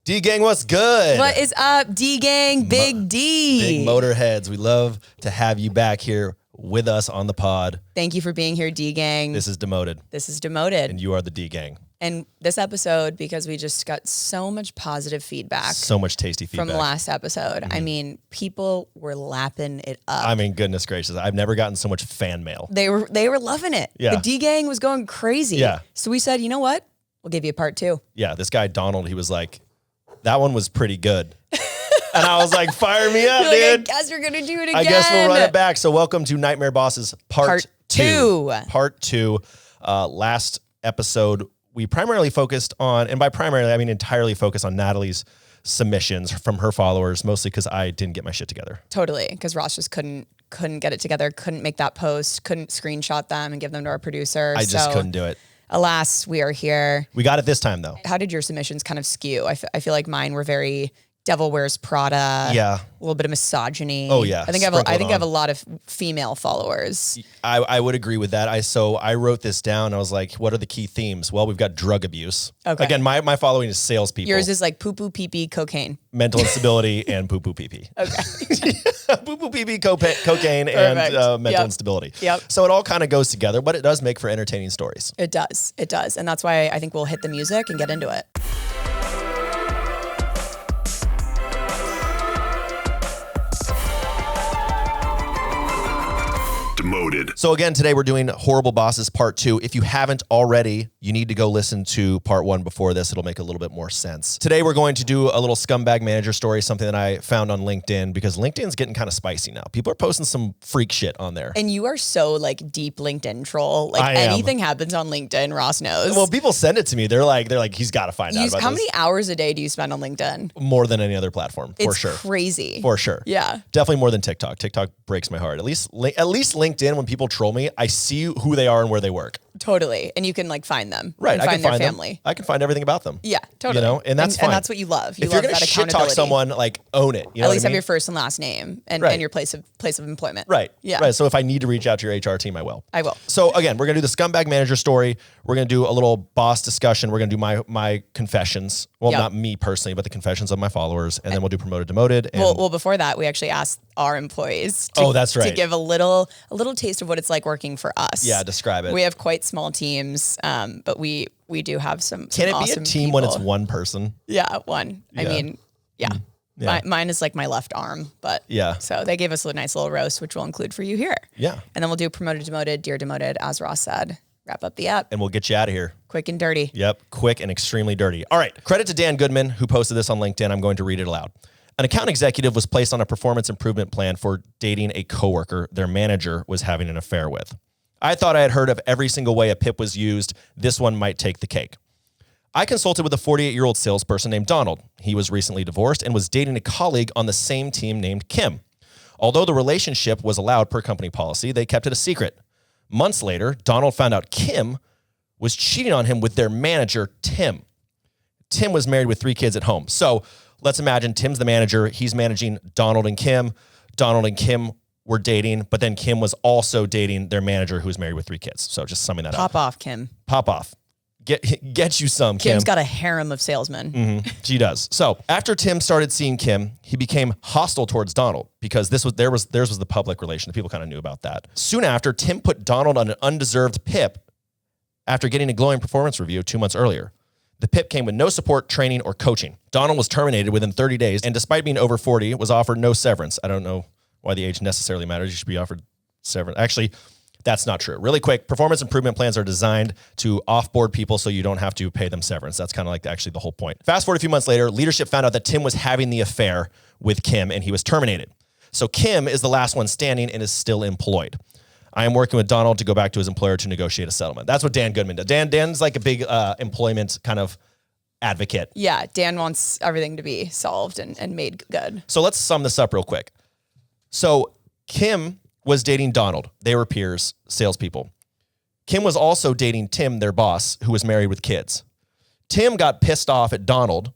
D-Gang, what's good? What is up, D-Gang? Big D. Big Motorheads. We love to have you back here with us on the pod. Thank you for being here, D-Gang. This is Demoted. This is Demoted. And you are the D-Gang. And this episode, because we just got so much positive feedback. So much tasty feedback. From last episode. I mean, people were lapping it up. I mean, goodness gracious. I've never gotten so much fan mail. They were loving it. Yeah. The D-Gang was going crazy. Yeah. So we said, you know what? We'll give you a part 2. Yeah, this guy, Donald, he was like, that one was pretty good. And I was like, fire me up, dude. I guess we're going to do it again. I guess we'll run it back. So welcome to Nightmare Bosses Part 2. Part 2. Last episode, we primarily focused on, and by primarily, I mean entirely focused on Natalie's submissions from her followers, mostly because I didn't get my shit together. Totally, because Ross just couldn't get it together, couldn't make that post, couldn't screenshot them and give them to our producer. I just couldn't do it. Alas, we are here. We got it this time, though. How did your submissions kind of skew? I feel like mine were very Devil Wears Prada. Yeah. A little bit of misogyny. Oh, yeah. I think I have a lot of female followers. I would agree with that. I wrote this down. I was like, what are the key themes? Well, we've got drug abuse. Okay. Again, my following is salespeople. Yours is like poo-poo, pee-pee, cocaine. Mental instability and poo-poo, pee-pee. Okay. Poo-poo, pee-pee, cocaine, and mental instability. Yep. So it all kind of goes together, but it does make for entertaining stories. It does. It does. And that's why I think we'll hit the music and get into it. Demoted. So again, today we're doing Horrible Bosses Part 2. If you haven't already, you need to go listen to Part 1 before this. It'll make a little bit more sense. Today we're going to do a little scumbag manager story, something that I found on LinkedIn, because LinkedIn's getting kind of spicy now. People are posting some freak shit on there. And you are so like deep LinkedIn troll. Like anything happens on LinkedIn, Ross knows. Well, people send it to me. They're like, he's got to find out about How this. many hours a day do you spend on LinkedIn? More than any other platform, for sure. It's crazy. For sure. Yeah. Definitely more than TikTok. TikTok breaks my heart. At least LinkedIn, when people troll me, I see who they are and where they work. Totally. And you can like find them. Right. I can find their family. I can find everything about them. Yeah, totally. You know, and that's fine. And that's what you love. If you're going to shit talk someone, like own it. You know At least what I mean? have your first and last name and your place of employment. Right. Yeah. Right. So if I need to reach out to your HR team, I will. I will. So again, we're going to do the scumbag manager story. We're going to do a little boss discussion. We're going to do my confessions. Well, not me personally, but the confessions of my followers. And then we'll do promoted, demoted. And well, before that, we actually asked our employees to give a little taste of what it's like working for us. Yeah, describe it. We have quite small teams, but we do have some Can it awesome be a team people. when it's one person? Yeah, one. Yeah. I mean, yeah. Mine is like my left arm, but so they gave us a nice little roast, which we'll include for you here. Yeah. And then we'll do promoted, demoted, dear demoted, as Ross said. Wrap up the app. And we'll get you out of here. Quick and dirty. Yep. Quick and extremely dirty. All right. Credit to Dan Goodman, who posted this on LinkedIn. I'm going to read it aloud. An account executive was placed on a performance improvement plan for dating a coworker their manager was having an affair with. I thought I had heard of every single way a PIP was used. This one might take the cake. I consulted with a 48-year-old salesperson named Donald. He was recently divorced and was dating a colleague on the same team named Kim. Although the relationship was allowed per company policy, they kept it a secret. Months later, Donald found out Kim was cheating on him with their manager, Tim. Tim was married with 3 kids at home. So let's imagine Tim's the manager. He's managing Donald and Kim. Donald and Kim were dating, but then Kim was also dating their manager who's married with 3 kids. So just summing that up. Pop off, Kim. Pop off. Get you some, Kim. Kim's got a harem of salesmen. Mm-hmm. She does. So after Tim started seeing Kim, he became hostile towards Donald because theirs was the public relation. People kind of knew about that. Soon after, Tim put Donald on an undeserved PIP after getting a glowing performance review 2 months earlier. The PIP came with no support, training, or coaching. Donald was terminated within 30 days, and despite being over 40, was offered no severance. I don't know why the age necessarily matters. You should be offered severance. Actually, that's not true. Really quick, performance improvement plans are designed to offboard people so you don't have to pay them severance. That's kind of like actually the whole point. Fast forward a few months later, leadership found out that Tim was having the affair with Kim, and he was terminated. So Kim is the last one standing and is still employed. I am working with Donald to go back to his employer to negotiate a settlement. That's what Dan Goodman does. Dan's like a big employment kind of advocate. Yeah, Dan wants everything to be solved and made good. So let's sum this up real quick. So Kim was dating Donald. They were peers, salespeople. Kim was also dating Tim, their boss, who was married with kids. Tim got pissed off at Donald,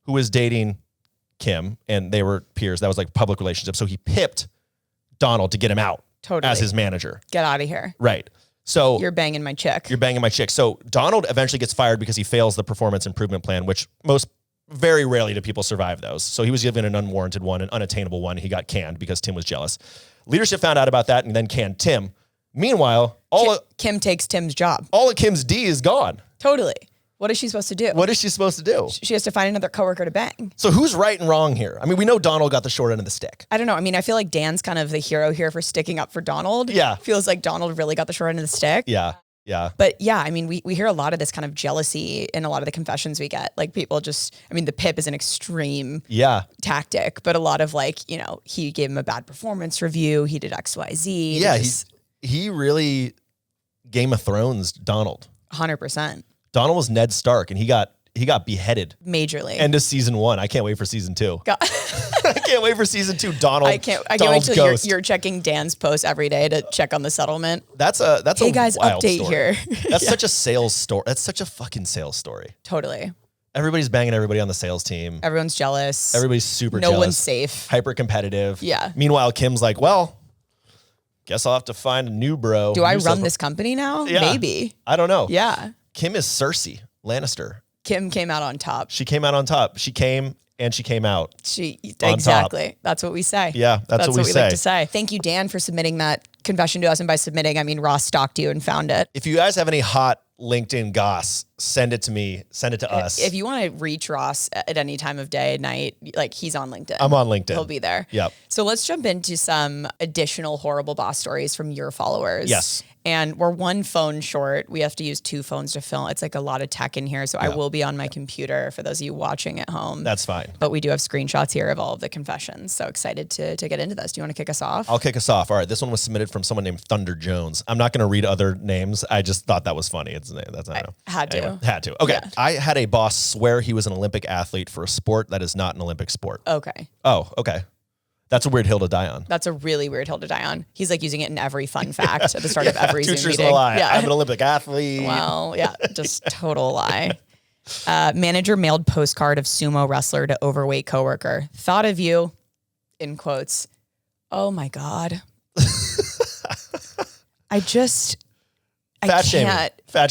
who was dating Kim, and they were peers. That was like public relationship. So he pipped Donald to get him out as his manager. Get out of here. Right. So you're banging my chick. You're banging my chick. So Donald eventually gets fired because he fails the performance improvement plan, which most Very rarely do people survive those. So he was given an unwarranted one, an unattainable one. He got canned because Tim was jealous. Leadership found out about that and then canned Tim. Meanwhile, Kim takes Tim's job. All of Kim's D is gone. Totally. What is she supposed to do? What is she supposed to do? She has to find another coworker to bang. So who's right and wrong here? I mean, we know Donald got the short end of the stick. I don't know. I mean, I feel like Dan's kind of the hero here for sticking up for Donald. Yeah. Feels like Donald really got the short end of the stick. Yeah. Yeah. But yeah, I mean, we hear a lot of this kind of jealousy in a lot of the confessions we get. Like people the pip is an extreme tactic, but a lot of like, he gave him a bad performance review. He did X, Y, Z. Yeah. He really Game of Thrones Donald. 100%. Donald was Ned Stark, and he got beheaded majorly. End of season 1. I can't wait for season 2. I can't wait for season 2. Donald. I can't wait till you're checking Dan's post every day to check on the settlement. That's a hey guys, wild update story. here. That's such a sales story. That's such a fucking sales story. Totally. Everybody's banging everybody on the sales team. Everyone's jealous. Everybody's super jealous. No one's safe. Hyper competitive. Yeah. Meanwhile, Kim's like, well, guess I'll have to find a new bro. Do I run this company now? Yeah. Maybe. I don't know. Yeah. Kim is Cersei Lannister. Kim came out on top. She came out on top. She came and she came out. Exactly. Top. That's what we say. Yeah, that's what we say. Like to say. Thank you, Dan, for submitting that confession to us. And by submitting, I mean Ross stalked you and found it. If you guys have any hot LinkedIn goss, send it to me. Send it to us. If you want to reach Ross at any time of day, night, like he's on LinkedIn. I'm on LinkedIn. He'll be there. Yep. So let's jump into some additional horrible boss stories from your followers. Yes. And we're one phone short. We have to use 2 phones to film. It's like a lot of tech in here. So I will be on my computer for those of you watching at home. That's fine. But we do have screenshots here of all of the confessions. So excited to get into this. Do you want to kick us off? I'll kick us off. All right. This one was submitted from someone named Thunder Jones. I'm not going to read other names. I just thought that was funny. Had to. Okay. Yeah. I had a boss swear he was an Olympic athlete for a sport that is not an Olympic sport. Okay. Oh, okay. That's a weird hill to die on. That's a really weird hill to die on. He's like using it in every fun fact at the start of every Zoom meeting. A lie. Yeah. I'm an Olympic athlete. Well, yeah, just total lie. Manager mailed postcard of sumo wrestler to overweight coworker. Thought of you, in quotes. Oh my God. Fat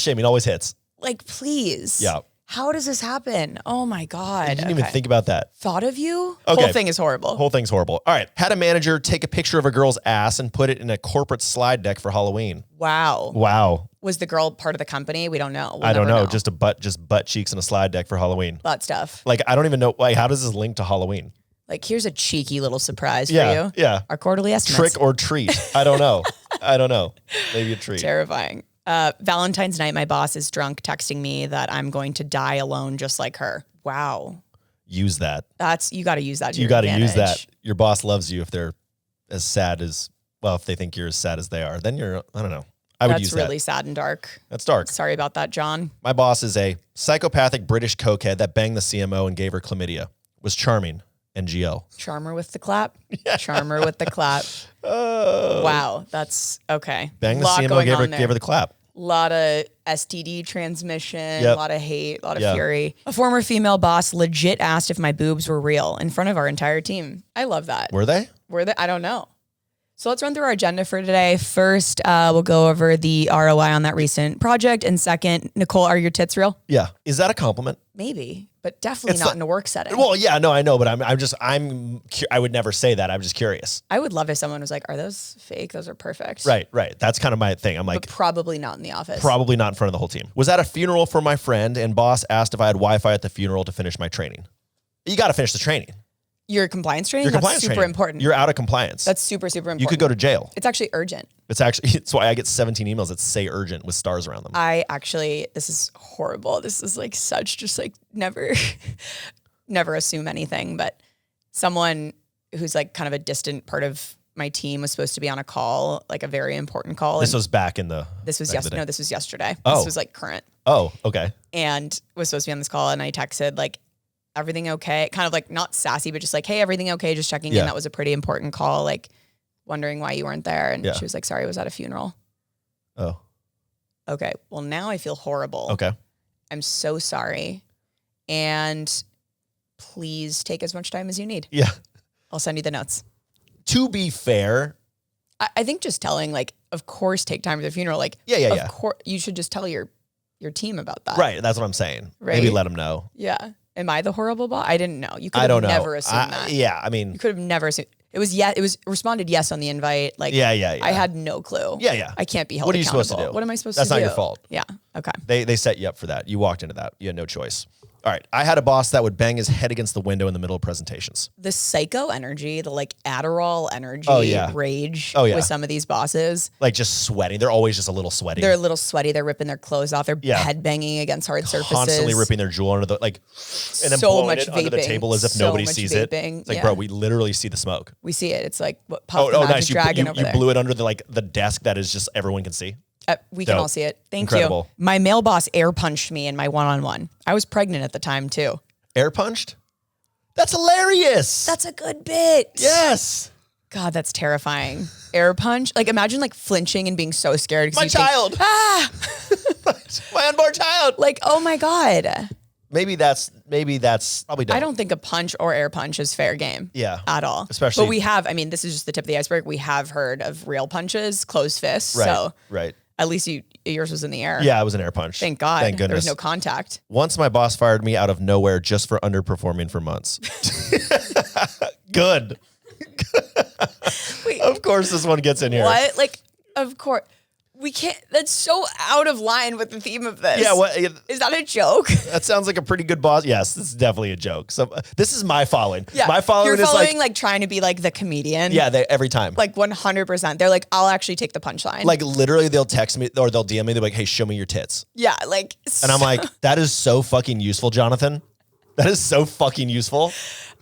shaming always hits. Like, please. Yeah. How does this happen? Oh my God. I didn't even think about that. Thought of you? Okay. Whole thing is horrible. Whole thing's horrible. All right. Had a manager take a picture of a girl's ass and put it in a corporate slide deck for Halloween. Wow. Was the girl part of the company? We don't know. I don't know. Just butt cheeks in a slide deck for Halloween. Butt stuff. Like, I don't even know. Like, how does this link to Halloween? Like, here's a cheeky little surprise for you. Yeah. Our quarterly estimates. Trick or treat. I don't know. Maybe a treat. Terrifying. Valentine's night, my boss is drunk texting me that I'm going to die alone just like her. Wow. Use that. You got to use that to your advantage. Use that. Your boss loves you if they're as sad as, if they think you're as sad as they are. Then I don't know. I would use that. That's really sad and dark. That's dark. Sorry about that, John. My boss is a psychopathic British cokehead that banged the CMO and gave her chlamydia. Was charming. NGL. Charmer with the clap. Charmer with the clap. Wow. That's okay. Bang the CMO, gave her the clap. A lot of STD transmission, a lot of hate, a lot of fury. A former female boss legit asked if my boobs were real in front of our entire team. I love that. Were they? I don't know. So let's run through our agenda for today. First, we'll go over the ROI on that recent project. And second, Nicole, are your tits real? Yeah. Is that a compliment? Maybe, but definitely not in a work setting. Well, yeah, no, I know, but I would never say that. I'm just curious. I would love if someone was like, are those fake? Those are perfect. Right. That's kind of my thing. I'm like, but probably not in the office. Probably not in front of the whole team. Was at a funeral for my friend and boss asked if I had Wi-Fi at the funeral to finish my training. You got to finish the training. Your compliance training? That's super important. You're out of compliance. That's super, super important. You could go to jail. It's actually urgent. It's why I get 17 emails that say urgent with stars around them. This is horrible. This is like never assume anything, but someone who's like kind of a distant part of my team was supposed to be on a call, like a very important call. This was back in the... This was yesterday. No, this was yesterday. Oh. This was like current. Oh, okay. And was supposed to be on this call and I texted like, everything okay? Kind of like not sassy, but just like, hey, everything okay? Just checking in. That was a pretty important call. Like wondering why you weren't there. And she was like, sorry, I was at a funeral. Oh. Okay. Well, now I feel horrible. Okay. I'm so sorry. And please take as much time as you need. Yeah. I'll send you the notes. To be fair. I think just telling like, of course, take time for the funeral. Like, Of course, you should just tell your team about that. Right. That's what I'm saying. Right. Maybe let them know. Yeah. Am I the horrible boss? I didn't know. You could I have don't know. never assumed that. Yeah, I mean, You could have never assumed. It was responded yes on the invite. Like, yeah. I had no clue. Yeah. I can't be held What are you accountable. supposed to do? What am I supposed That's to do? not your fault. Yeah. Okay. They set you up for that. You walked into that. You had no choice. All right. I had a boss that would bang his head against the window in the middle of presentations. The psycho energy, the like Adderall energy, rage with some of these bosses. Like just sweating. They're always just a little sweaty. They're a little sweaty. They're ripping their clothes off. They're head banging against hard surfaces. Constantly ripping their jewel under the, like, and then so blowing much it under the vaping. table as if So nobody much sees vaping. it. It's like, bro, we literally see the smoke. We see it. It's like Puff the Magic nice. Dragon You over there. blew it under the desk that is just everyone can see. We can all see it. Thank Incredible. you. My male boss air punched me in my one-on-one. I was pregnant at the time too. Air punched? That's hilarious. That's a good bit. Yes. God, that's terrifying. Air punch. Like imagine like flinching and being so scared. My child. My unborn child. Like, oh my God. Maybe that's probably dumb. I don't think a punch or air punch is fair game. Yeah. At all. Especially. But we have, I mean, this is just the tip of the iceberg. We have heard of real punches, closed fists. Right. So Right. at least yours was in the air. Yeah, it was an air punch. Thank God. Thank goodness. There was no contact. Once my boss fired me out of nowhere just for underperforming for months. Good. Wait, Of course this one gets in here. what? Like, of course. We can't, that's so out of line with the theme of this. Yeah, what? Is that a joke? That sounds like a pretty good boss. Yes, this is definitely a joke. So this is my following. Yeah. My following You're is following like trying to be like the comedian. yeah, every time. Like 100%. They're like, I'll actually take the punchline. Like literally they'll text me or they'll DM me. They're like, hey, show me your tits. yeah, like. And I'm like, that is so fucking useful, Jonathan. That is so fucking useful.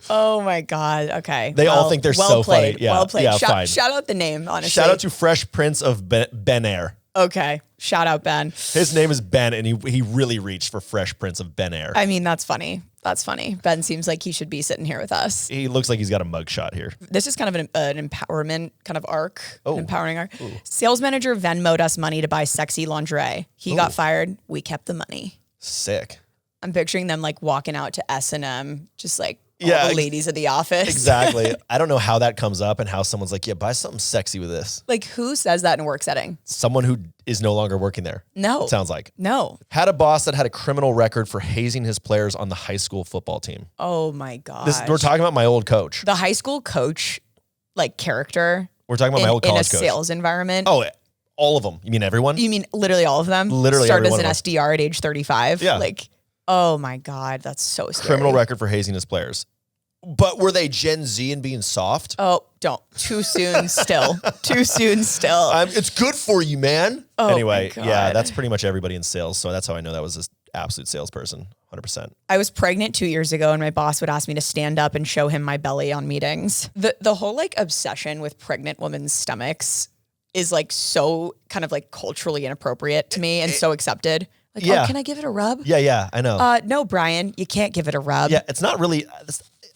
Oh my God. Okay. They all think they're so played. funny. Yeah, Well played. yeah, fine. Shout out the name, honestly. Shout out to Fresh Prince of Ben Air. Okay. Shout out Ben. His name is Ben, and he really reached for Fresh Prince of Ben Air. I mean, that's funny. That's funny. Ben seems like he should be sitting here with us. He looks like he's got a mugshot here. This is kind of an empowerment kind of arc, an empowering arc. Sales manager Venmo'd us money to buy sexy lingerie. He got fired. We kept the money. Sick. I'm picturing them like walking out to S&M, just like all Yeah, the ladies of the office. Exactly. I don't know how that comes up and how someone's like, yeah, buy something sexy with this. Like who says that in a work setting? Someone who is no longer working there. No. It sounds like. No. Had a boss that had a criminal record for hazing his players on the high school football team. Oh my God. We're talking about my old coach. The high school coach, like character. We're talking about my old in a college coach. sales environment. Oh, all of them. You mean everyone? You mean literally all of them? Literally Started every as one an of them. SDR at age 35. Yeah. Like, oh my God, that's so scary. Criminal record for hazing his players. But were they Gen Z and being soft? Oh, don't. Too soon still. Too soon still. It's good for you, man. Oh, anyway, my yeah, God. that's pretty much everybody in sales. So that's how I know that was an absolute salesperson, 100%. I was pregnant 2 years ago and my boss would ask me to stand up and show him my belly on meetings. The whole like obsession with pregnant women's stomachs is like so kind of like culturally inappropriate to me and so accepted. Like, Yeah. oh, can I give it a rub? Yeah, I know. No, Brian, you can't give it a rub. Yeah, it's not really.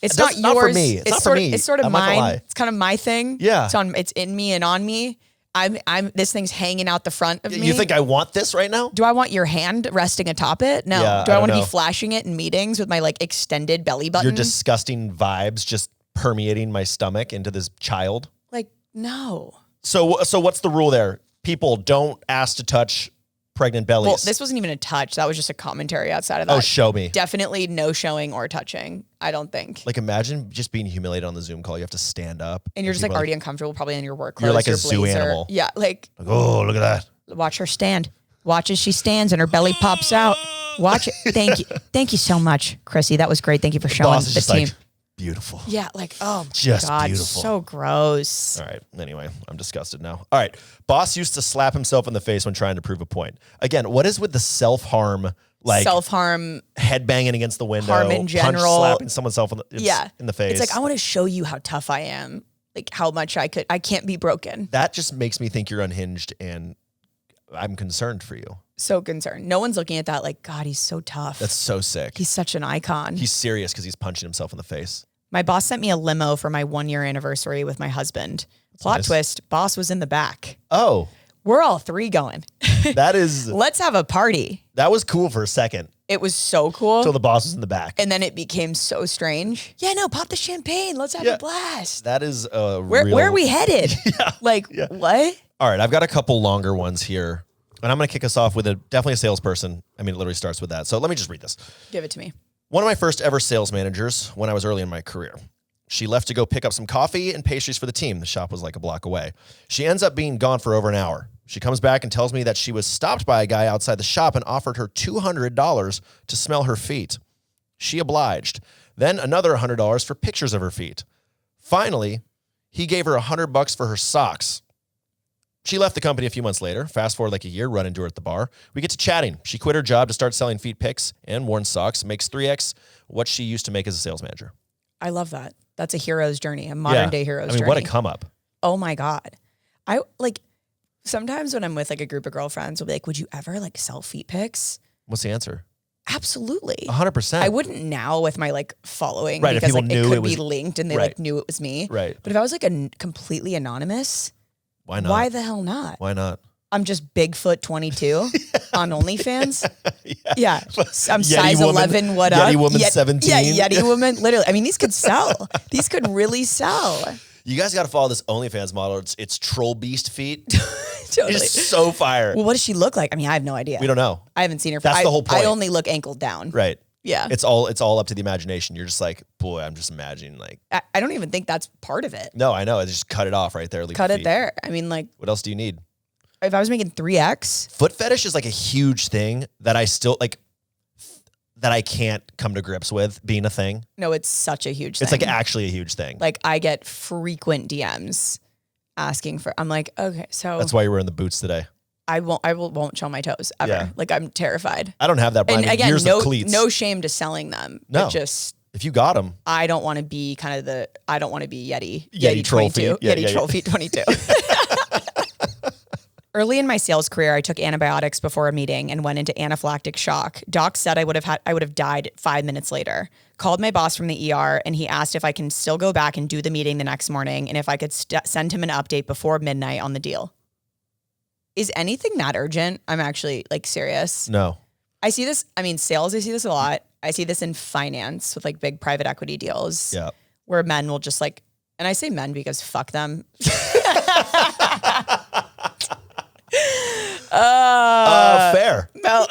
It's that's not yours. for me. It's not for me. It's sort of I'm not gonna lie. mine. It's kind of my thing. Yeah. It's in me and on me. I'm this thing's hanging out the front of me. You think I want this right now? Do I want your hand resting atop it? No. Yeah, Do I I want to don't be know. flashing it in meetings with my like extended belly button? Your disgusting vibes just permeating my stomach into this child. Like, no. So what's the rule there? People don't ask to touch pregnant bellies. Well, this wasn't even a touch. That was just a commentary outside of that. Oh, show me. Definitely no showing or touching, I don't think. Like imagine just being humiliated on the Zoom call. You have to stand up. And you're just like people are already uncomfortable, probably in your work clothes. You're like a your zoo blazer. animal. Yeah, like oh, look at that. watch her stand. Watch as she stands and her belly pops out. Watch it. Thank you. Thank you so much, Chrissy. That was great. Thank you for showing Boss is the just team. like beautiful. Yeah, like, oh, Just God, beautiful. so gross. All right. Anyway, I'm disgusted now. All right. Boss used to slap himself in the face when trying to prove a point. Again, what is with the self-harm, like Self-harm, head banging against the window, harm in punch general. slapping someone's self in the face? It's like, I want to show you how tough I am, like how much I can't be broken. That just makes me think you're unhinged, and I'm concerned for you. So concerned. No one's looking at that like, God, he's so tough. That's so sick. He's such an icon. He's serious because he's punching himself in the face. My boss sent me a limo for my 1 year anniversary with my husband. Plot nice. twist, boss was in the back. Oh, We're all three going. that is Let's have a party. that was cool for a second It was so cool. until the boss was in the back. And then it became so strange. Yeah, no, pop the champagne. Let's have Yeah. a blast. That is a Where are we headed? Like, what? All right, I've got a couple longer ones here, and I'm going to kick us off with definitely a salesperson. I mean, it literally starts with that. So let me just read this. Give it to me. One of my first ever sales managers when I was early in my career. She left to go pick up some coffee and pastries for the team. The shop was like a block away. She ends up being gone for over an hour. She comes back and tells me that she was stopped by a guy outside the shop and offered her $200 to smell her feet. She obliged. Then another $100 for pictures of her feet. Finally, he gave her $100 for her socks. She left the company a few months later. Fast forward like a year, run into her at the bar. We get to chatting. She quit her job to start selling feet pics and worn socks, makes 3x what she used to make as a sales manager. I love that. That's a hero's journey, a modern day hero's journey. What a come up. Oh my God. I like sometimes when I'm with like a group of girlfriends, we'll be like, would you ever like sell feet pics? What's the answer? Absolutely. 100%. I wouldn't now with my like following Right, because if people like knew it could it was, be linked and they right. like knew it was me. Right. But if I was like completely anonymous, Why not? why the hell not? Why not? I'm just Bigfoot 22 on OnlyFans. Yeah. I'm Yeti size woman, 11, what up? Yeti woman 17. Yeah, Yeti woman. Literally. I mean, these could sell. These could really sell. You guys got to follow this OnlyFans model. It's troll beast feet. Totally. It's so fire. Well, what does she look like? I mean, I have no idea. We don't know. I haven't seen her. That's the whole point. I only look ankle down. Right. Yeah. It's all up to the imagination. You're just like, boy, I'm just imagining like. I don't even think that's part of it. No, I know. I just cut it off right there. Leave Cut the it feet. there. I mean, like, What else do you need? if I was making 3X, Foot fetish is like a huge thing that I still like, that I can't come to grips with being a thing. no, it's such a huge thing. It's like actually a huge thing. Like, I get frequent DMs asking for, I'm like, okay, so That's why you're wearing the boots today. I won't show my toes ever. Yeah. Like, I'm terrified. I don't have that. And again, years of cleats. no shame to selling them. No. But just, If you got them, I don't want to be I don't want to be Yeti troll 22. feet. Yeah, Yeti yeah, troll yeah. feet 22. Early in my sales career, I took antibiotics before a meeting and went into anaphylactic shock. Doc said I would have died 5 minutes later. Called my boss from the ER and he asked if I can still go back and do the meeting the next morning and if I could send him an update before midnight on the deal. Is anything that urgent? I'm actually like serious. no. I see this. I mean, sales, I see this a lot. I see this in finance with like big private equity deals. Yeah. Where men will just like, and I say men because fuck them. Fair. No,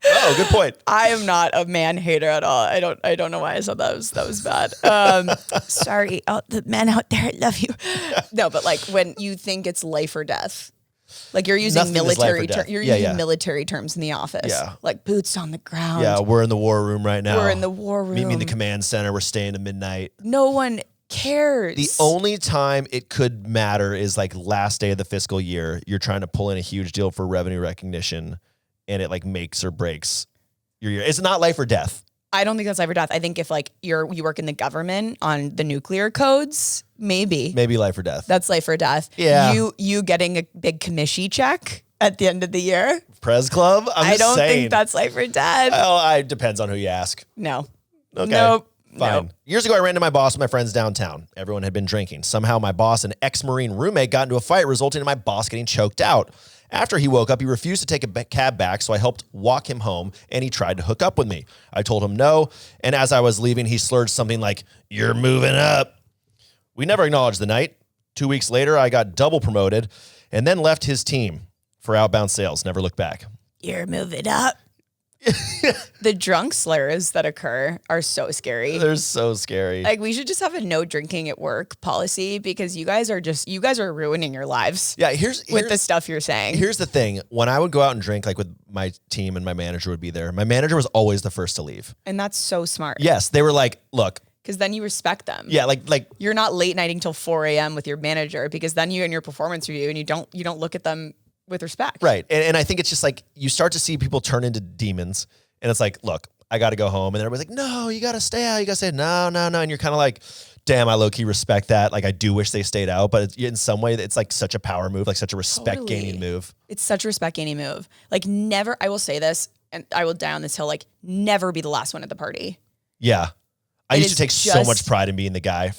Oh, good point. I am not a man hater at all. I don't know why I said that was bad. Sorry, the men out there love you. No, but like when you think it's life or death, like you're using Nothing is life or military, death. you're Yeah, using yeah. military terms in the office. Yeah. Like boots on the ground. Yeah, we're in the war room right now. We're in the war room. Meet me in the command center. We're staying to midnight. No one cares. The only time it could matter is like last day of the fiscal year. You're trying to pull in a huge deal for revenue recognition, and it like makes or breaks your year. It's not life or death. I don't think that's life or death. I think if like you work in the government on the nuclear codes, maybe Life or death. that's life or death. Yeah. You getting a big committee check at the end of the year. Prez Club. I don't think that's life or death. Well, it depends on who you ask. No. Okay. Nope. Fine. Nope. Years ago, I ran into my boss with my friends downtown. Everyone had been drinking. Somehow my boss and ex-Marine roommate got into a fight, resulting in my boss getting choked out. After he woke up, he refused to take a cab back, so I helped walk him home, and he tried to hook up with me. I told him no, and as I was leaving, he slurred something like, "You're moving up." We never acknowledged the night. 2 weeks later, I got double promoted and then left his team for outbound sales. Never looked back. You're moving up. The drunk slurs that occur are so scary. They're so scary. Like we should just have a no drinking at work policy because you guys are ruining your lives. Yeah, with the stuff you're saying. Here's the thing. When I would go out and drink, like with my team and my manager would be there, my manager was always the first to leave. And that's so smart. Yes, they were like, look. Because then you respect them. Yeah, like you're not late nighting till 4 a.m. with your manager because then you in your performance review and you don't look at them with respect. Right. And I think it's just like you start to see people turn into demons. And it's like, look, I got to go home. And then everybody's like, no, you got to stay out. You got to say, no. And you're kind of like, damn, I low-key respect that. Like, I do wish they stayed out. But in some way, it's like such a power move, like such a respect-gaining move. It's such a respect-gaining move. Like, never, I will say this, and I will die on this hill, like, never be the last one at the party. Yeah. I used to take so just much pride in being the guy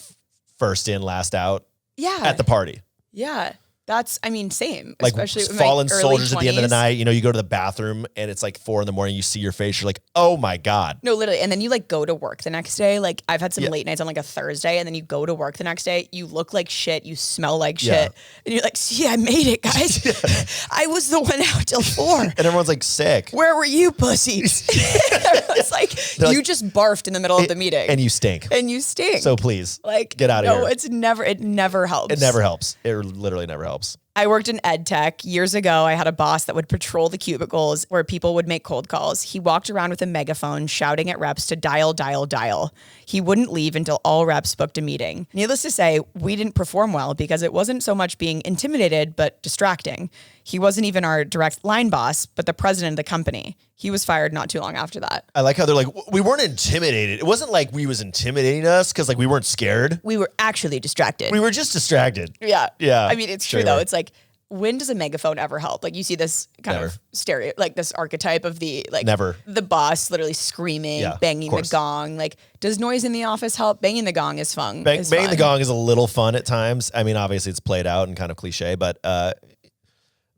first in, last out Yeah. at the party. Yeah. That's, I mean, same. Like especially with fallen my early soldiers 20s. at the end of the night. You know, you go to the bathroom and it's like 4 a.m. You see your face. You're like, oh my God. No, literally. And then you like go to work the next day. Like I've had some late nights on like a Thursday, and then you go to work the next day. You look like shit. You smell like shit. And you're like, see, I made it, guys. I was the one out till 4. And everyone's like sick. Where were you, pussies? It's like, you just barfed in the middle of the meeting. And you stink. And you stink. So please, like, get out of here. No, it never helps. It never helps. It literally never helps. I worked in ed tech. Years ago, I had a boss that would patrol the cubicles where people would make cold calls. He walked around with a megaphone shouting at reps to dial, dial, dial. He wouldn't leave until all reps booked a meeting. Needless to say, we didn't perform well because it wasn't so much being intimidated, but distracting. He wasn't even our direct line boss, but the president of the company. He was fired not too long after that. I like how they're like, we weren't intimidated. It wasn't like we was intimidating us because like we weren't scared. We were actually distracted. We were just distracted. Yeah. Yeah. I mean, it's true though. It's like, when does a megaphone ever help? Like you see this kind of stereo, like this archetype of the like never the boss literally screaming, banging the gong. Like, does noise in the office help? Banging the gong is fun. Banging the gong is a little fun at times. I mean, obviously it's played out and kind of cliche, but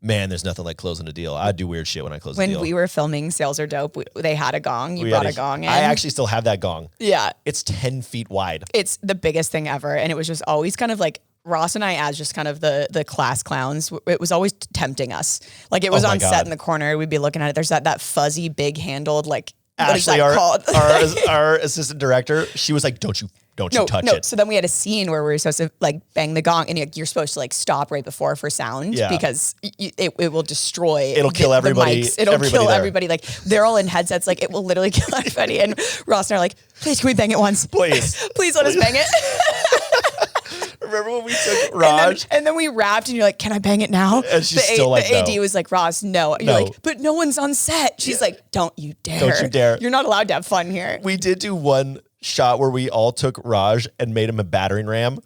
man, there's nothing like closing a deal. I do weird shit when I close a deal. When we were filming Sales Are Dope, they had a gong. You brought a gong in. I actually still have that gong. Yeah. It's 10 feet wide. It's the biggest thing ever. And it was just always kind of like, Ross and I, as just kind of the class clowns, it was always tempting us. Like it was on set in the corner. We'd be looking at it. There's that fuzzy, big handled, like, what is that called? our assistant director, she was like, don't you touch it. So then we had a scene where we were supposed to like bang the gong, and you're supposed to like stop right before for sound because it will destroy. It'll kill everybody. The mics. It'll kill everybody. Like they're all in headsets. Like it will literally kill everybody. And Ross and I are like, please, can we bang it once? Please. Please let us bang it. Remember when we took Raj? And then we rapped, and you're like, can I bang it now? And she's still like, the no. AD was like, Ross, no. You're like, but no one's on set. She's like, don't you dare. Don't you dare. You're not allowed to have fun here. We did do one shot where we all took Raj and made him a battering ram.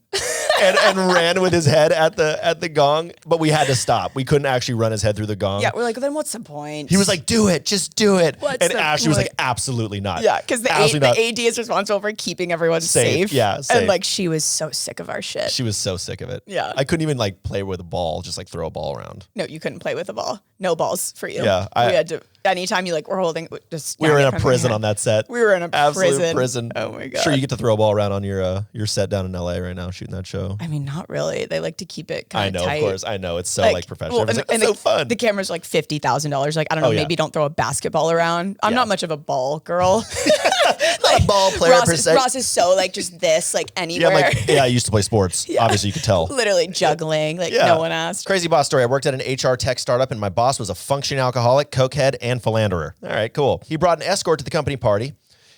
and ran with his head at the gong, but we had to stop. We couldn't actually run his head through the gong. Yeah, we're like, then what's the point? He was like, do it, just do it. And Ashley was like, absolutely not. Yeah, because the AD is responsible for keeping everyone safe. Yeah, safe. And like, she was so sick of our shit. She was so sick of it. Yeah. I couldn't even like play with a ball, just like throw a ball around. No, you couldn't play with a ball. No balls for you. Yeah. We had to, anytime you like were holding, just. We were in a prison on that set. We were in a absolute prison. Oh my God. Sure, you get to throw a ball around on your set down in LA right now, shooting that show. I mean, not really. They like to keep it kind of tight. Of course. I know. It's so like professional. Well, it's so fun. The camera's like $50,000. Like, I don't know, maybe don't throw a basketball around. I'm not much of a ball girl. Not a ball player per se. Ross is so like just this, like anywhere. I used to play sports. Obviously, you could tell. Literally juggling. Like no one asked. Crazy boss story. I worked at an HR tech startup, and my boss was a functioning alcoholic, cokehead, and philanderer. All right, cool. He brought an escort to the company party.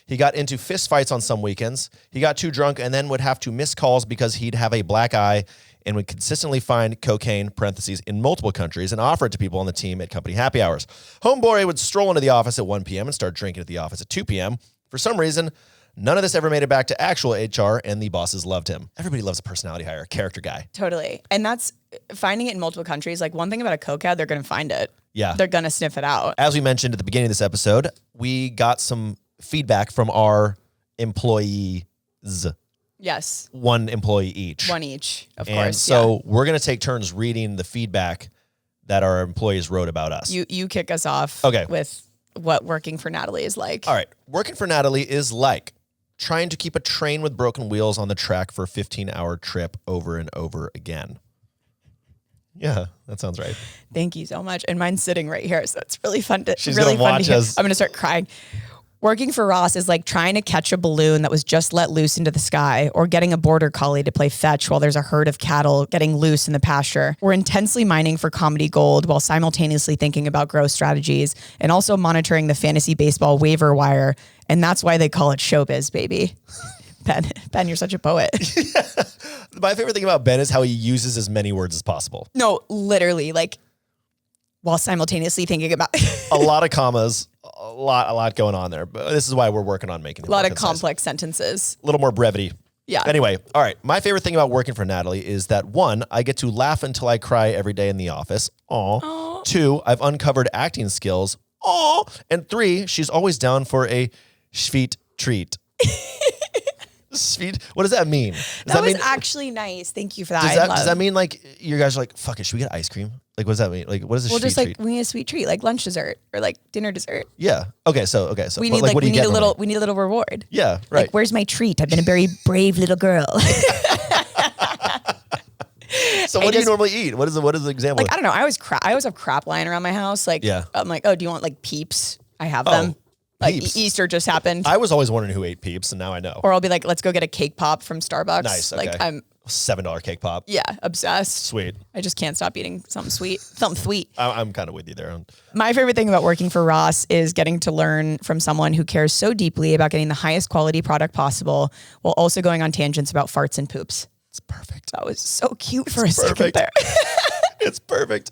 He got into fist fights on some weekends. He got too drunk and then would have to miss calls because he'd have a black eye and would consistently find cocaine, parentheses, in multiple countries and offer it to people on the team at company happy hours. Homeboy would stroll into the office at 1 p.m. and start drinking at the office at 2 p.m. For some reason, none of this ever made it back to actual HR, and the bosses loved him. Everybody loves a personality hire, a character guy. Totally. And that's finding it in multiple countries. Like one thing about a cokehead, they're going to find it. Yeah. They're going to sniff it out. As we mentioned at the beginning of this episode, we got some feedback from our employees. Yes. One employee each. One each, of and course. So we're going to take turns reading the feedback that our employees wrote about us. You kick us off with what working for Natalie is like. All right. Working for Natalie is like trying to keep a train with broken wheels on the track for a 15-hour trip over and over again. Yeah, that sounds right. Thank you so much. And mine's sitting right here, so it's really fun to She's really gonna watch us. I'm going to start crying. Working for Ross is like trying to catch a balloon that was just let loose into the sky, or getting a border collie to play fetch while there's a herd of cattle getting loose in the pasture. We're intensely mining for comedy gold while simultaneously thinking about growth strategies and also monitoring the fantasy baseball waiver wire. And that's why they call it showbiz, baby. Ben, you're such a poet. My favorite thing about Ben is how he uses as many words as possible. No, literally, like while simultaneously thinking about a lot of commas, a lot going on there. But this is why we're working on making it a lot of complex sentences. A little more brevity. Yeah. Anyway, all right. My favorite thing about working for Natalie is that 1, I get to laugh until I cry every day in the office. Aw. 2, I've uncovered acting skills. Aw. And 3, she's always down for a sweet treat. What does that mean? That was actually nice. Thank you for that. Does that mean like you guys are like, fuck it, should we get ice cream? Like, what does that mean? Like, what is a sweet treat? Well, just like we need a sweet treat, like lunch dessert or like dinner dessert. Yeah. Okay. So we need what do you get normally? We need a little reward. Yeah. Right. Like, where's my treat? I've been a very brave little girl. So what do you normally eat? What is the example? Like, I don't know. I always have crap lying around my house. Like, I'm like, oh, do you want like Peeps? I have them. Like Peeps. Easter just happened. I was always wondering who ate Peeps, and now I know. Or I'll be like, let's go get a cake pop from Starbucks. Nice. Okay. Like I'm $7 cake pop. Yeah, obsessed. Sweet. I just can't stop eating something sweet. Something sweet. I'm kind of with you there. My favorite thing about working for Ross is getting to learn from someone who cares so deeply about getting the highest quality product possible while also going on tangents about farts and poops. It's perfect. That was so cute for a second there. It's perfect.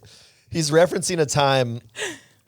He's referencing a time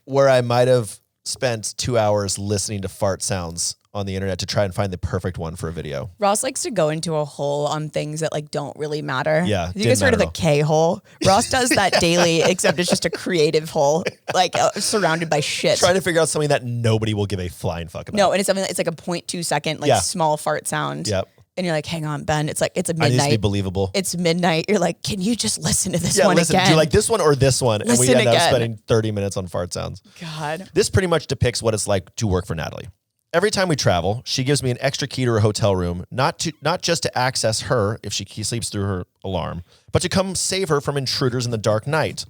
where I might have spent 2 hours listening to fart sounds on the internet to try and find the perfect one for a video. Ross likes to go into a hole on things that like don't really matter. Yeah. Have you guys heard of the K hole? Ross does that daily, except it's just a creative hole, like surrounded by shit. Trying to figure out something that nobody will give a flying fuck about. No, and it's something it's like a 0.2 second, like small fart sound. Yep. And you're like, hang on, Ben. It's like, it's a I need midnight. to be believable. It's midnight. You're like, can you just listen to this one again? Do you like this one or this one? Listen and we end up again. spending 30 minutes on fart sounds. God. This pretty much depicts what it's like to work for Natalie. Every time we travel, she gives me an extra key to her hotel room, not just to access her if she sleeps through her alarm, but to come save her from intruders in the dark night.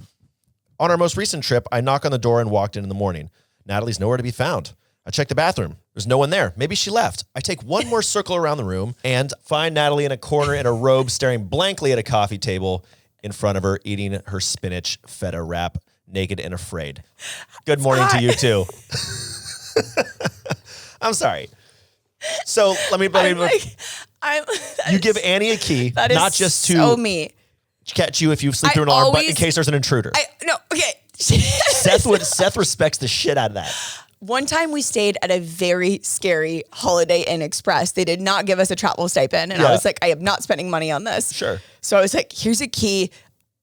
On our most recent trip, I knock on the door and walked in the morning. Natalie's nowhere to be found. I check the bathroom. There's no one there. Maybe she left. I take one more circle around the room and find Natalie in a corner in a robe staring blankly at a coffee table in front of her, eating her spinach feta wrap, naked and afraid. Good morning to you too. I'm sorry. So let me you give Annie a key, not just to catch you if you sleep through an alarm, but in case there's an intruder. Seth respects the shit out of that. One time we stayed at a very scary Holiday Inn Express. They did not give us a travel stipend. And I was like, I am not spending money on this. Sure. So I was like, here's a key.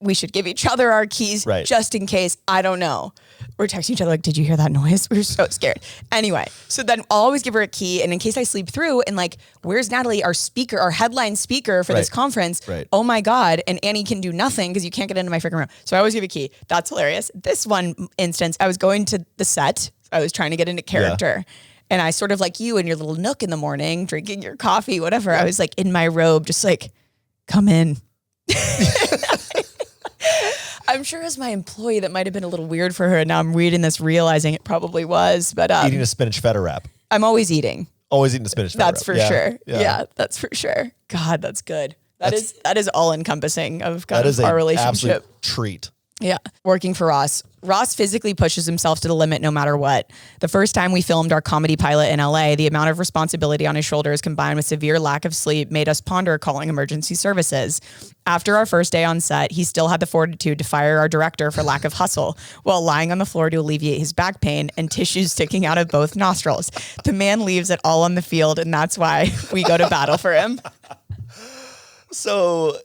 We should give each other our keys just in case. I don't know. We're texting each other like, did you hear that noise? We were so scared. Anyway, so then I'll always give her a key. And in case I sleep through and like, where's Natalie, our speaker, our headline speaker for this conference? Right. Oh my God. And Annie can do nothing because you can't get into my freaking room. So I always give a key. That's hilarious. This one instance, I was going to the set. I was trying to get into character. And I sort of like you in your little nook in the morning, drinking your coffee, whatever. I was like in my robe, just like, come in. I'm sure as my employee, that might have been a little weird for her. And now I'm reading this, realizing it probably was. But eating a spinach feta wrap. I'm always eating. Always eating a spinach feta wrap. That's for sure. Yeah, that's for sure. God, that's good. That is all encompassing of kind of our relationship. Absolute treat. Yeah. Working for Ross. Ross physically pushes himself to the limit no matter what. The first time we filmed our comedy pilot in LA, the amount of responsibility on his shoulders combined with severe lack of sleep made us ponder calling emergency services. After our first day on set, he still had the fortitude to fire our director for lack of hustle while lying on the floor to alleviate his back pain and tissues sticking out of both nostrils. The man leaves it all on the field, and that's why we go to battle for him. So,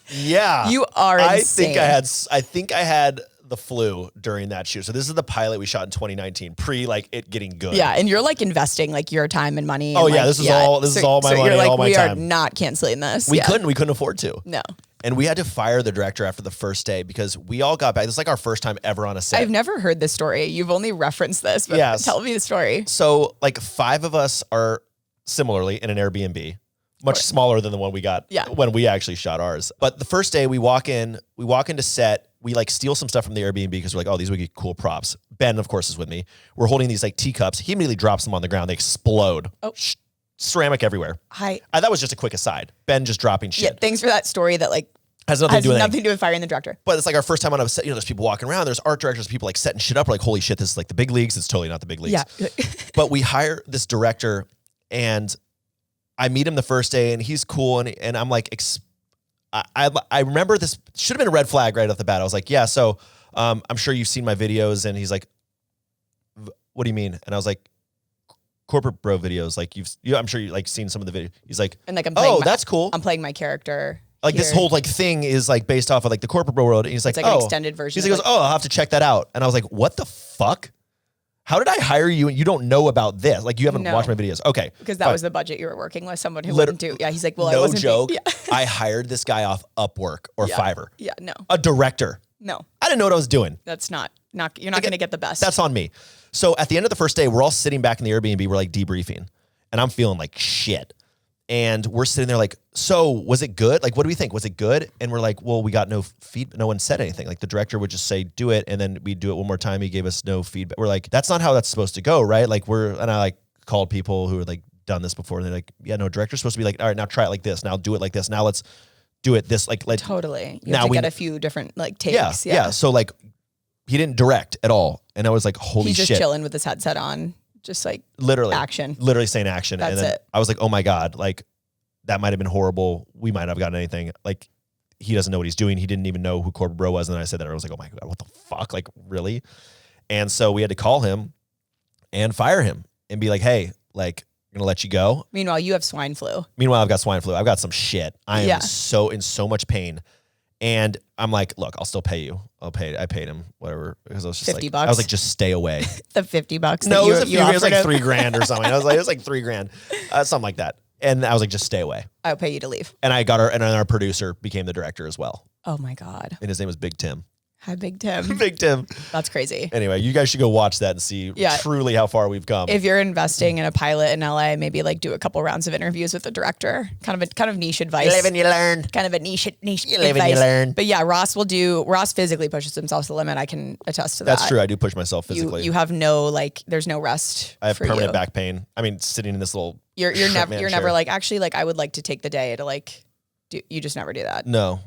yeah. You are insane. I think I had the flu during that shoot. So this is the pilot we shot in 2019, pre like it getting good. Yeah, and you're like investing like your time and money. Oh and, yeah, like, this is all my money, you're like, all my we time. are not canceling this. We couldn't afford to. No. And we had to fire the director after the first day because we all got back. This is like our first time ever on a set. I've never heard this story. You've only referenced this, but tell me the story. So like 5 of us are similarly in an Airbnb. Much smaller than the one we got when we actually shot ours. But the first day we walk into set, we like steal some stuff from the Airbnb because we're like, oh, these would be cool props. Ben, of course, is with me. We're holding these like teacups. He immediately drops them on the ground. They explode. Oh. Ceramic everywhere. That was just a quick aside. Ben just dropping shit. Yeah, thanks for that story that like has nothing to do with firing the director. But it's like our first time on a set, there's people walking around, there's art directors, people like setting shit up. We're like, holy shit, this is like the big leagues. It's totally not the big leagues. Yeah. But we hire this director and I meet him the first day and he's cool. And I'm like, I remember this should have been a red flag right off the bat. I was like, yeah, so I'm sure you've seen my videos. And he's like, what do you mean? And I was like, corporate bro videos. Like I'm sure you like seen some of the videos. He's like, and like, that's cool. I'm playing my character. Like this whole like thing is like based off of like the corporate bro world. And he's like, it's like an extended version. He goes, I'll have to check that out. And I was like, what the fuck? How did I hire you and you don't know about this? Like, you haven't watched my videos. Okay. Because that was the budget you were working with, someone who wouldn't do. Yeah, he's like, well, I no wasn't. joke. I hired this guy off Upwork or Fiverr. Yeah, no. A director. No. I didn't know what I was doing. That's not you're not going to get the best. That's on me. So at the end of the first day, we're all sitting back in the Airbnb. We're like debriefing. And I'm feeling like shit. And we're sitting there like, so was it good? Like, what do we think? Was it good? And we're like, well, we got no feedback. No one said anything. Like, the director would just say, do it. And then we'd do it one more time. He gave us no feedback. We're like, that's not how that's supposed to go, right? Like, and I like called people who had like done this before. And they're like, yeah, no, director's supposed to be like, all right, now try it like this. Now do it like this. Now let's do it this. Like totally. You have to get a few different like takes. Yeah. So like, he didn't direct at all. And I was like, holy shit. He's just chilling with his headset on. Just like literally action. Literally saying action. That's and then it. I was like, oh my God, like, that might have been horrible. We might not have gotten anything. Like, he doesn't know what he's doing. He didn't even know who Corporate Bro was. And then I said that. I was like, oh my God, what the fuck? Like, really? And so we had to call him and fire him and be like, hey, like, I'm going to let you go. Meanwhile, you have swine flu. Meanwhile, I've got swine flu. I've got some shit. I am in so much pain. And I'm like, look, I'll still pay you. I paid him whatever. Because I was just $50. I was like, just stay away. The $50. No, it was it was like $3,000 or something. It was like $3,000, something like that. And I was like, just stay away. I'll pay you to leave. And I got and then our producer became the director as well. Oh my God. And his name was Big Tim. Hi, Big Tim. Big Tim. That's crazy. Anyway, you guys should go watch that and see truly how far we've come. If you're investing in a pilot in LA, maybe like do a couple rounds of interviews with the director. Kind of niche advice. You live and you learn. Kind of a niche you live and you learn. But yeah, Ross physically pushes himself to the limit. I can attest to that. That's true. I do push myself physically. You have no like, there's no rest. I have permanent back pain. I mean, sitting in this little. You're never like, actually, like I would like to take the day to like. You just never do that. No,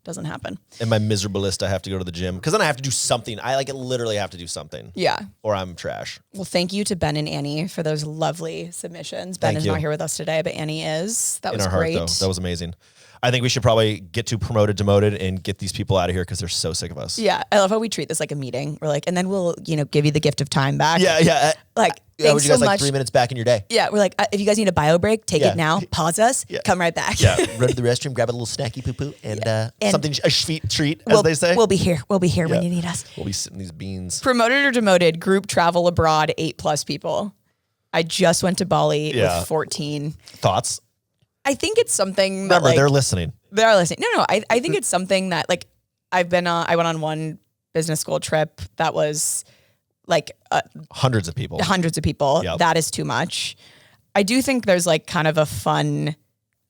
doesn't happen. In my miserable list, I have to go to the gym because then I have to do something. I like literally have to do something. Yeah. Or I'm trash. Well, thank you to Ben and Annie for those lovely submissions. Ben is not here with us today, but Annie is. That was great. Heart, though. That was amazing. I think we should probably get to Promoted, Demoted and get these people out of here because they're so sick of us. Yeah. I love how we treat this like a meeting. We're like, and then we'll, give you the gift of time back. Yeah. Like, would thanks you guys so like much. 3 minutes back in your day? Yeah. We're like, if you guys need a bio break, take it now, pause us, come right back. Yeah. Run to the restroom, grab a little snacky poo-poo and something, a sweet treat, as they say. We'll be here. We'll be here when you need us. We'll be sitting these beans. Promoted or Demoted, group travel abroad, 8+ people. I just went to Bali with 14. Thoughts? I think it's something that, Remember, they're listening. They are listening. No. I think it's something that like I went on one business school trip that was like hundreds of people. Yep. That is too much. I do think there's like kind of a fun,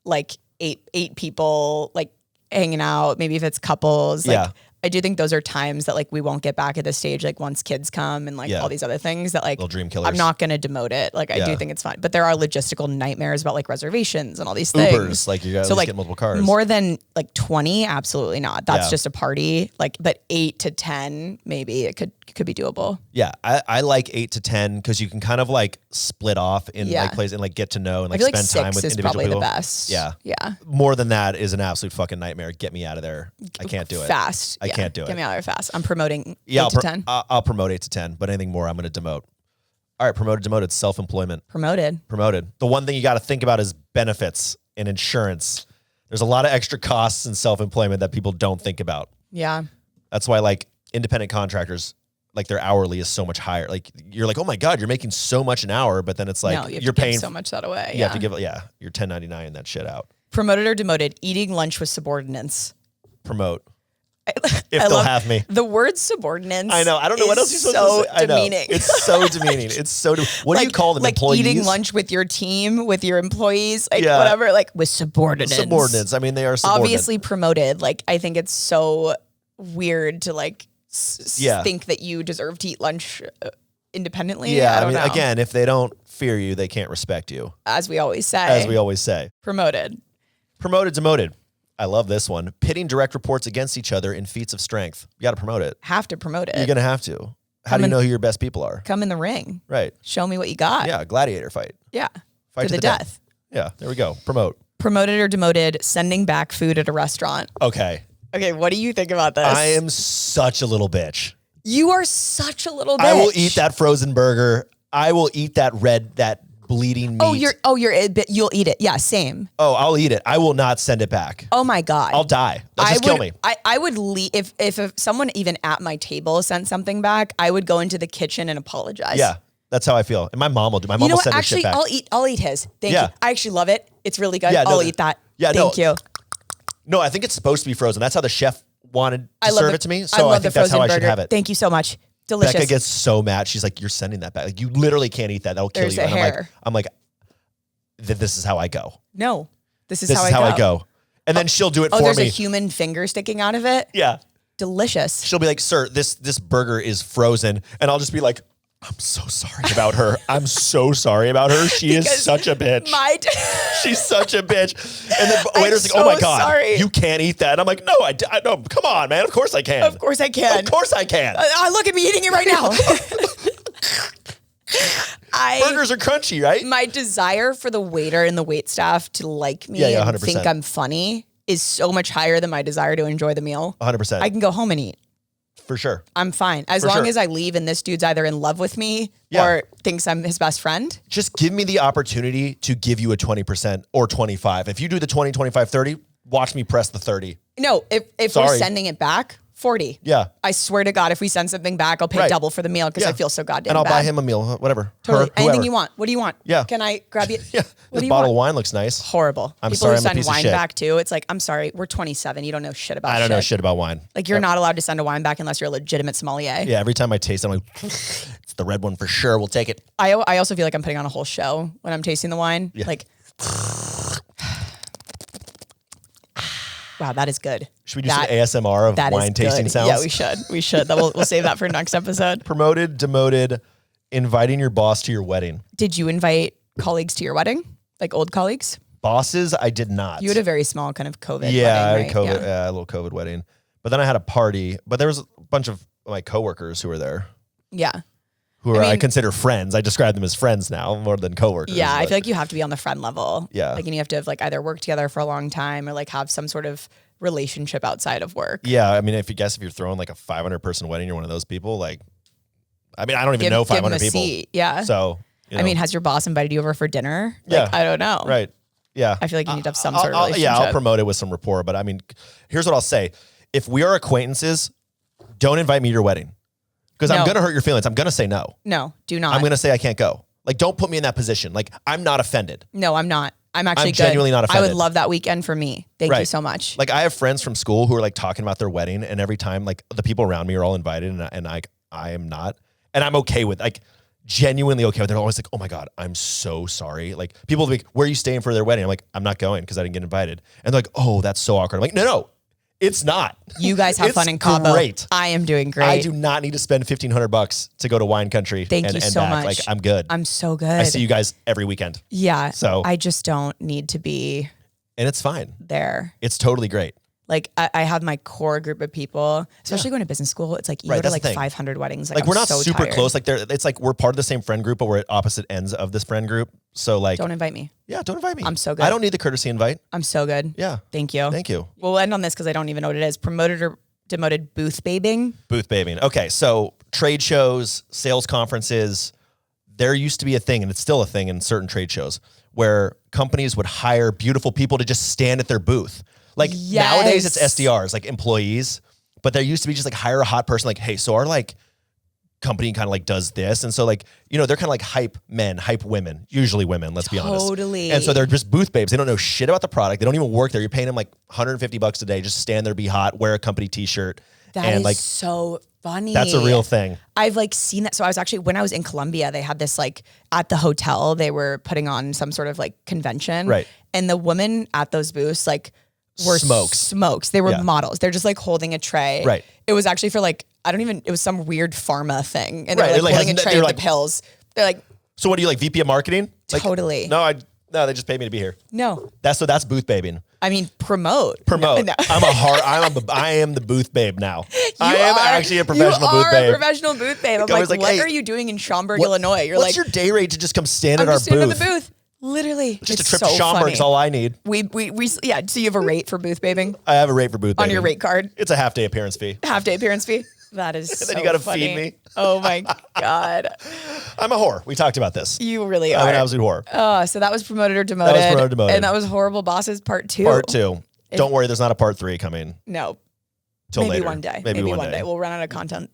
like eight people like hanging out. Maybe if it's couples, like I do think those are times that like we won't get back at this stage, like once kids come and like all these other things that like little dream killers. I'm not going to demote it. Like I do think it's fun, but there are logistical nightmares about like reservations and all these things. Ubers, like you guys get multiple cars. More than like 20, absolutely not. That's just a party. Like, but 8 to 10, maybe it could be doable. Yeah, I like 8 to 10 because you can kind of like split off in like places and like get to know and like spend time with individual people. Probably the best. Yeah. More than that is an absolute fucking nightmare. Get me out of there. I can't do it. Fast. I can't do it. Get me out of there fast. I'm promoting 8 to 10. I'll promote 8 to 10, but anything more, I'm going to demote. All right, promoted, demoted, self-employment. Promoted. The one thing you got to think about is benefits and insurance. There's a lot of extra costs in self-employment that people don't think about. Yeah. That's why like independent contractors, like their hourly is so much higher. Like you're like, oh my God, you're making so much an hour, but then it's like you're paying so much that away. You have to give you're 1099 that shit out. Promoted or demoted, eating lunch with subordinates. Promote. If they'll have me. The word subordinates. I know. I don't know what else you're supposed to say. Demeaning. It's so demeaning. It's so what do you call them? Like employees? Eating lunch with your team, with your employees, like whatever, like with subordinates. Subordinates. I mean, they are subordinate. Obviously promoted. Like I think it's so weird to like think that you deserve to eat lunch independently. Yeah. I mean, again, if they don't fear you, they can't respect you. As we always say. Promoted. Promoted, demoted. I love this one. Pitting direct reports against each other in feats of strength. You got to promote it. Have to promote it. You're going to have to. How do you know who your best people are? Come in the ring. Right. Show me what you got. Yeah, gladiator fight. Yeah. Fight to the death. Yeah, there we go. Promote. Promoted or demoted, sending back food at a restaurant. Okay, what do you think about this? I am such a little bitch. You are such a little bitch. I will eat that frozen burger. I will eat that bleeding meat. You'll eat it. Yeah, same. Oh, I'll eat it. I will not send it back. Oh my God. I'll die. Just kill me. I would leave if someone even at my table sent something back, I would go into the kitchen and apologize. Yeah. That's how I feel. And my mom will do. My mom You know will what? send her Actually, shit back. I'll eat his. Thank Yeah. you. I actually love it. It's really good. Yeah, no, I'll eat that. yeah, Thank you. No, I think it's supposed to be frozen. That's how the chef wanted to love serve it to me. I So I love think the that's how frozen I should burger. have it. Thank you so much. Delicious. Becca gets so mad. She's like, "You're sending that back. Like, you literally can't eat that. That'll kill There's you." a And hair. I'm like, this is how I go. No, this is This how is how I I go. And then she'll do it Oh, for there's me. a human finger sticking out of it. Yeah. Delicious. She'll be like, "Sir, this burger is frozen," and I'll just be like, "I'm so sorry about her. I'm so sorry about her. She is Because such a bitch. She's such a bitch." And the I'm waiter's like, "Oh my so god, sorry. you can't eat that." And I'm like, "No, I no. Come on, man. Of course I can. Of course I can. Of course I can. Look at me eating it right now. Burgers are crunchy, right? My desire for the waiter and the wait staff to like me Yeah, and 100%. think I'm funny is so much higher than my desire to enjoy the meal. 100%. I can go home and eat. For sure. I'm fine. As For long sure. as I leave and this dude's either in love with me Yeah. or thinks I'm his best friend. Just give me the opportunity to give you a 20% or 25. If you do the 20, 25, 30, watch me press the 30. No, if we're Sorry. sending it back, 40. Yeah. I swear to God, if we send something back, I'll pay Right. double for the meal because Yeah. I feel so goddamn And I'll bad. buy him a meal, whatever. Totally. Her, Anything whoever. you want. What do you want? Yeah. Can I grab you? Yeah. What This do you bottle want? of wine looks nice. Horrible. I'm People sorry, who I'm a send piece of wine shit. back too. It's like, I'm sorry, we're 27. You don't know shit about I don't know shit about wine. Like you're not allowed to send a wine back unless you're a legitimate sommelier. Yeah, every time I taste it, I'm like, it's the red one for sure. We'll take it. I also feel like I'm putting on a whole show when I'm tasting the wine. Yeah. Like, wow, that is good. Should we do some ASMR of That is wine tasting good. sounds? Yeah, we should. We should. We'll save that for next episode. Promoted, demoted, inviting your boss to your wedding. Did you invite colleagues to your wedding? Like old colleagues? Bosses, I did not. You had a very small kind of COVID Yeah, I wedding, had right? COVID, a little COVID wedding. But then I had a party. But there was a bunch of my coworkers who were there, Yeah. who I mean- consider friends. I describe them as friends now more than coworkers. Yeah, I but- feel like you have to be on the friend level. Yeah. Like, and you have to have like either work together for a long time or like have some sort of relationship outside of work. Yeah, I mean, if you're throwing like a 500 person wedding, you're one of those people. Like, I mean, I don't even know Give them 500 a people. seat. Yeah. So, you know, I mean, has your boss invited you over for dinner? Yeah. Like, I don't know. right. Yeah. I feel like you need to have some sort of relationship. Yeah, I'll promote it with some rapport. But I mean, here's what I'll say. If we are acquaintances, don't invite me to your wedding because I'm No. going to hurt your feelings. I'm going to say no. No, do not. I'm going to say I can't go. Like, don't put me in that position. Like, I'm not offended. No, I'm not. I'm actually good. genuinely not I offended. would love that weekend for me. Thank you Right. so much. Like, I have friends from school who are like talking about their wedding, and every time, like, the people around me are all invited, and I am not, and I'm okay with genuinely okay with it. They're always like, "Oh my god, I'm so sorry." Like, people will be like, "Where are you staying for their wedding?" I'm like, "I'm not going because I didn't get invited." And they're like, "Oh, that's so awkward." I'm like, "No, it's not." You guys have It's fun in Cabo. great. I am doing great. I do not need to spend $1,500 to go to wine country. Thank and you so back. much. Like, I'm good. I'm so good. I see you guys every weekend, Yeah. So- I just don't need to be and it's fine. there. It's totally great. Like I have my core group of people, especially going to business school. It's like you Right, go to that's like the thing. 500 weddings. Like, I'm we're not so super tired. close. Like, it's like we're part of the same friend group, but we're at opposite ends of this friend group. So, like, Don't invite me. yeah, don't invite me. I'm so good. I don't need the courtesy invite. I'm so good. Yeah. Thank you. Thank you. We'll end on this because I don't even know what it is. Promoted or demoted booth babing. Booth babying. Okay, so trade shows, sales conferences, there used to be a thing, and it's still a thing in certain trade shows, where companies would hire beautiful people to just stand at their booth. Like, nowadays it's Yes. SDRs, like employees, but there used to be just like hire a hot person, like, hey, so our like company kind of like does this. And so, like, you know, they're kind of like hype men, hype women, usually women, let's be honest. Totally. And so they're just booth babes. They don't know shit about the product. They don't even work there. You're paying them like $150 a day, just stand there, be hot, wear a company t-shirt. That and is like, so funny. that's a real thing. I've like seen that. So I was actually, when I was in Colombia, they had this like at the hotel, they were putting on some sort of like convention. Right. And the women at those booths like were smokes. They were Yeah. models. They're just like holding a tray. Right. It was actually for like, it was some weird pharma thing. And Right. they It, were like, like holding has a tray they're of like- the pills. They're like, So what do you like, VP of marketing? Like, Totally. No, they just paid me to be here. no, That's booth babing. I mean, promote. Promote. No. I am the booth babe now. I am actually a professional you booth are babe. a professional booth babe. I'm I was like, like, what hey, are you doing in Schaumburg, Illinois? You're what's like, your day rate to just come stand I'm at our just standing booth? at the booth. Literally. Just It's a trip so to Schaumburg is funny. all I need. Yeah. So you have a rate for booth babing I have a rate for booth on babing. your rate card, It's a half day appearance fee. half day appearance fee. That is so then you gotta funny. feed me. Oh my God. I'm a whore. We talked about this. You really I'm an are. absolute whore. So that was promoted or demoted. promoted or demoted. And that was Horrible Bosses Part 2. Part 2. Don't worry, there's not a part 3 coming No. till Maybe later. one day. Maybe one day. We'll run out of content.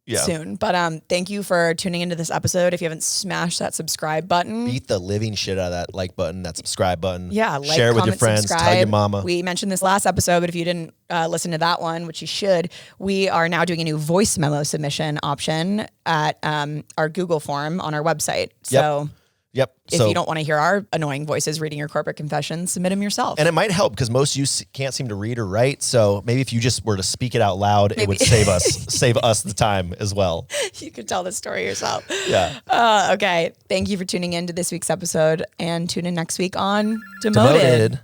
soon. But thank you for tuning into this episode. If you haven't smashed that subscribe button, beat the living shit out of that like button, that subscribe button. Yeah, like, share with your comment, friends, subscribe. tell your mama. We mentioned this last episode, but if you didn't listen to that one, which you should, we are now doing a new voice memo submission option at our Google form on our website. So Yep. if you don't want to hear our annoying voices reading your corporate confessions, submit them yourself. And it might help because most of you can't seem to read or write. So maybe if you just were to speak it out loud, it would save us the time as well. You could tell the story yourself. Yeah. Okay. Thank you for tuning in to this week's episode, and tune in next week on Demoted.